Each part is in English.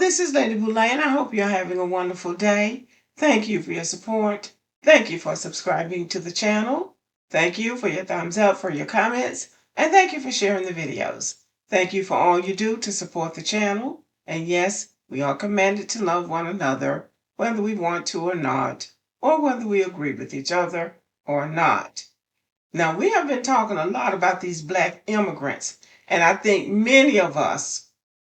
this is Lady Boulay, and I hope you're having a wonderful day. Thank you for your support. Thank you for subscribing to the channel. Thank you for your thumbs up, for your comments, and thank you for sharing the videos. Thank you for all you do to support the channel. And yes, we are commanded to love one another, whether we want to or not, or whether we agree with each other or not. Now, we have been talking a lot about these black immigrants, and I think many of us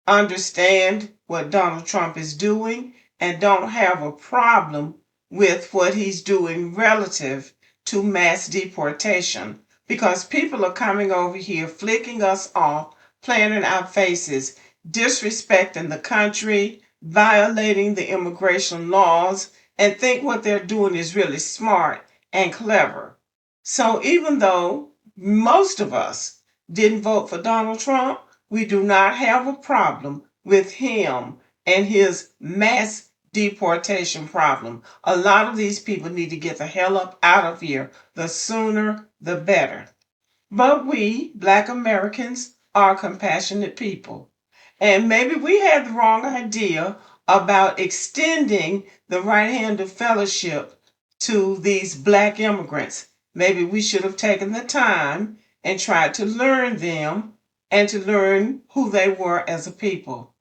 understand what Donald Trump is doing and don't have a problem with what he's doing relative to mass deportation, because people are coming over here flicking us off, playing in our faces, disrespecting the country, violating the immigration laws, and think what they're doing is really smart and clever. So even though most of us didn't vote for Donald Trump, we do not have a problem with him and his mass deportation problem. A lot of these people need to get the hell up out of here. The sooner, the better. But we, Black Americans, are compassionate people. And maybe we had the wrong idea about extending the right hand of fellowship to these Black immigrants. Maybe we should have taken the time and tried to learn them and to learn who they were as a people.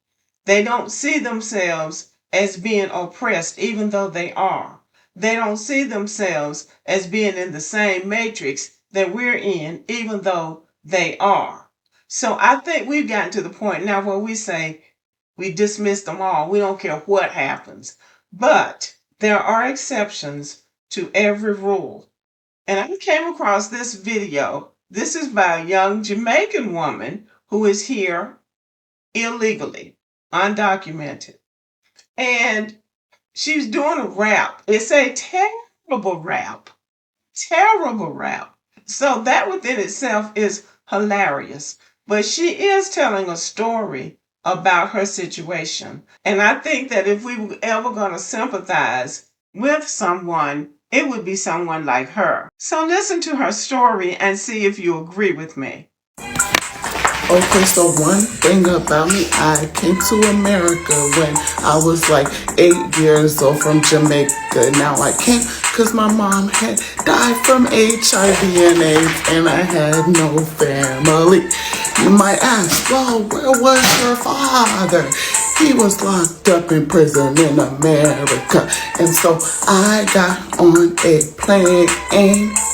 They don't see themselves as being oppressed, even though they are. They don't see themselves as being in the same matrix that we're in, even though they are. So I think we've gotten to the point now where we say we dismiss them all. We don't care what happens. But there are exceptions to every rule. And I came across this video. This is by a young Jamaican woman who is here illegally, undocumented. And she's doing a rap. It's a terrible rap. Terrible rap. So that within itself is hilarious. But she is telling a story about her situation. And I think that if we were ever going to sympathize with someone, it would be someone like her. So listen to her story and see if you agree with me. Okay, so one thing about me, I came to America when I was like 8 years old from Jamaica. Now I came because my mom had died from HIV and AIDS and I had no family. You might ask, well, where was your father? He was locked up in prison in America. And so I got on a plane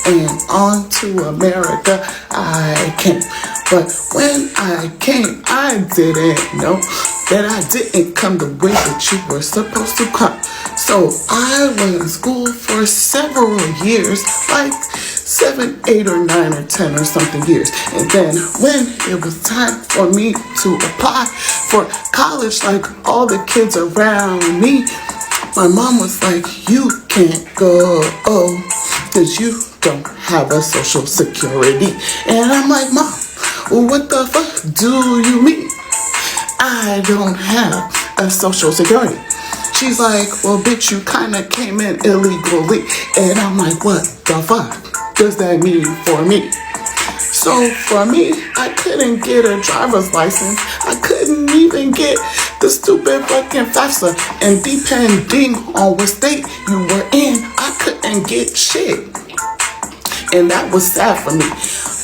and on to America I came. But when I came, I didn't know that I didn't come the way that you were supposed to come. So I went to school for several years, like 7, 8, or 9, or 10 or something years. And then when it was time for me to apply for college, like all the kids around me, my mom was like, you can't go, because you don't have a social security. And I'm like, Mom, what the fuck do you mean? I don't have a social security. She's like, well, bitch, you kinda came in illegally. And I'm like, what the fuck does that mean for me? So for me, I couldn't get a driver's license. I couldn't even get the stupid fucking FAFSA. And depending on what state you were in, I couldn't get shit. And that was sad for me.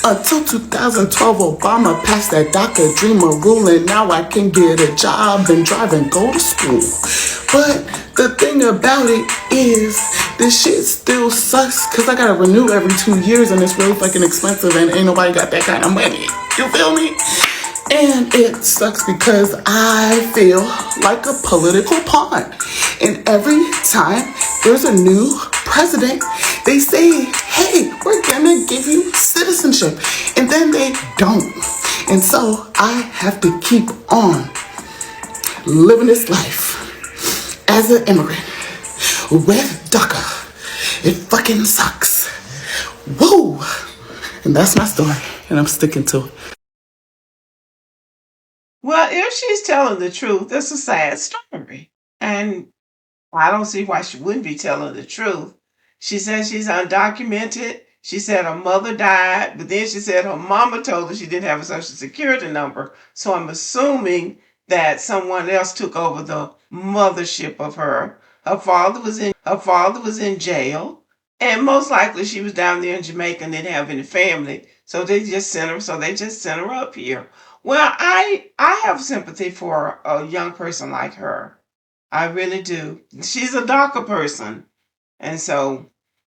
Until 2012, Obama passed that DACA Dreamer rule, and now I can get a job and drive and go to school. But the thing about it is, this shit still sucks because I gotta renew every 2 years, and it's really fucking expensive, and ain't nobody got that kind of money. You feel me? And it sucks because I feel like a political pawn. And every time there's a new president, they say, hey, we're gonna give you citizenship. And then they don't. And so I have to keep on living this life as an immigrant with DACA. It fucking sucks. Woo! And that's my story, and I'm sticking to it. Well, if she's telling the truth, it's a sad story. And I don't see why she wouldn't be telling the truth. She says she's undocumented. She said her mother died, but then she said her mama told her she didn't have a social security number. So I'm assuming that someone else took over the mothership of her. Her father was in jail, and most likely she was down there in Jamaica and didn't have any family, so they just sent her. So they just sent her up here. Well, I have sympathy for a young person like her. I really do. She's a DACA person, and so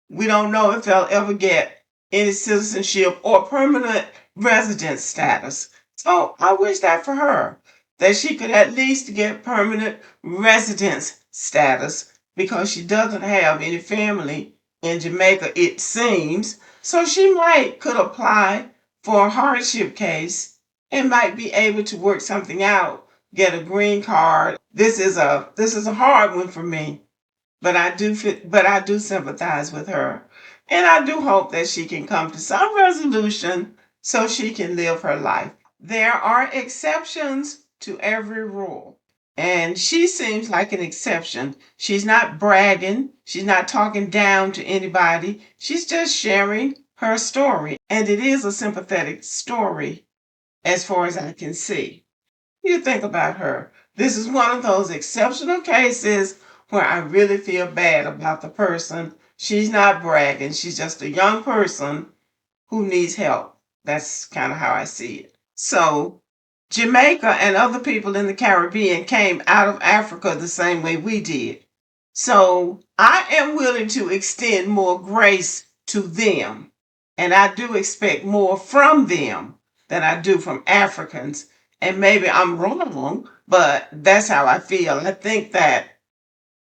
we don't know if they'll ever get any citizenship or permanent resident status. So I wish that for her, that she could at least get permanent residence status because she doesn't have any family in Jamaica, it seems. So she could apply for a hardship case and might be able to work something out, get a green card. This is a hard one for me, but I do sympathize with her. And I do hope that she can come to some resolution so she can live her life. There are exceptions to every rule. And she seems like an exception. She's not bragging. She's not talking down to anybody. She's just sharing her story. And it is a sympathetic story as far as I can see. You think about her. This is one of those exceptional cases where I really feel bad about the person. She's not bragging. She's just a young person who needs help. That's kind of how I see it. So, Jamaica and other people in the Caribbean came out of Africa the same way we did. So, I am willing to extend more grace to them. And I do expect more from them than I do from Africans. And maybe I'm wrong, but that's how I feel. I think that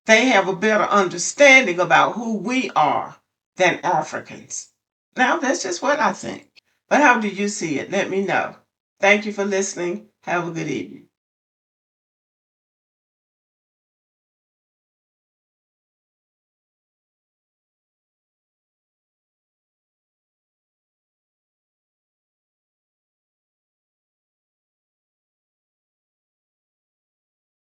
they have a better understanding about who we are than Africans. Now, that's just what I think. But how do you see it? Let me know. Thank you for listening. Have a good evening.